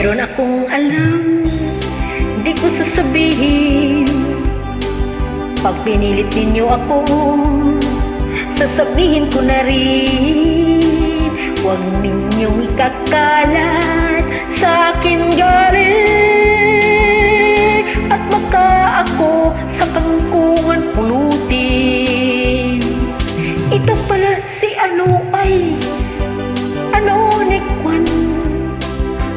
Mayroon akong alam, di ko sasabihin. Pag pinilit ninyo ako, sasabihin ko na rin. Huwag ninyong ikakalat sa akin galing, at baka ako sa kangkungan pulutin. Ito pala si ano ay ano ni Kwan,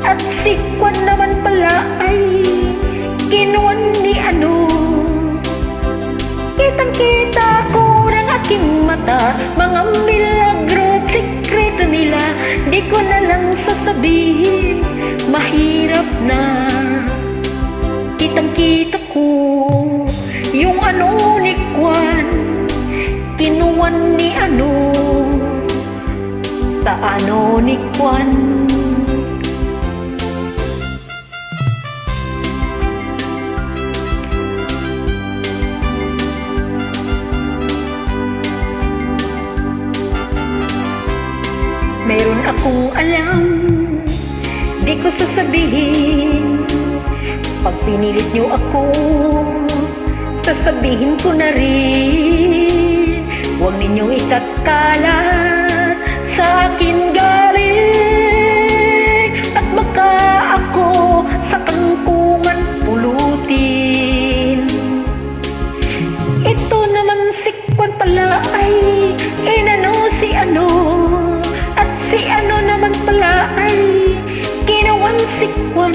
at si Kwan naman pala ay kinuwan ni ano. Kitang-kita ko ng aking mata mga milagro at sikreto nila. Di ko na lang sasabihin, mahirap na. Kitang-kita ko yung ano ni Kwan, kinuwan ni ano, sa ano ni Kwan. Mayroon akong alam, di ko sasabihin. Pag pinilit niyo ako, sasabihin ko na rin. Huwag ninyong ikakalat sa akin galing, at baka ako sa kangkungan pulutin. Ito naman si Kwan pala ay inano si ano, at si ano naman pala ay kinuwan si Kwan.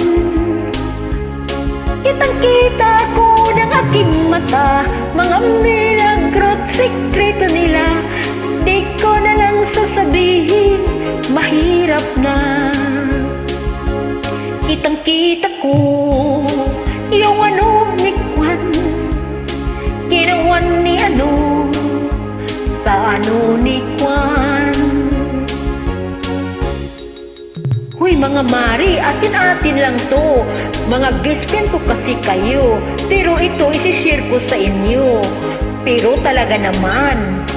Kitang-kita ko ng aking mata mga milagro at sikreto nila. Di ko na lang sasabihin, mahirap na. Kitang-kita ko yung ano ni Kwan, kinuwan ni ano, sa ano ni Kwan. Huy mga mari, atin-atin lang to. Mga best friend ko kasi kayo, pero ito isi-share ko sa inyo. Pero talaga naman,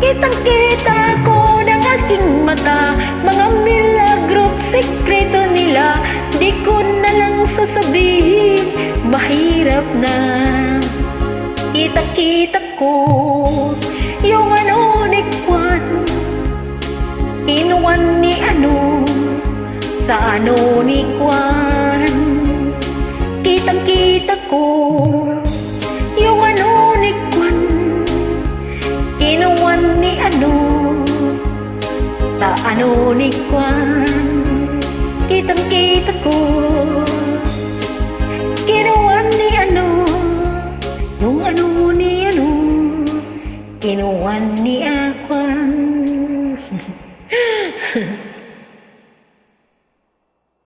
kitang-kita ko ng aking mata mga milagro at sikreto nila. Di ko na lang sasabihin, mahirap na. Kita-kita ko yung ano ni Kwan, kinuwan ni ano, sa ano ni Kwan. Kitang-kita ko yung ano ni Kwan, kinuwan ni ano, sa ano ni Kwan. Kitang-kita ko kinuwan ni ano, yung ano ni ano, kinuwan ni Kwan.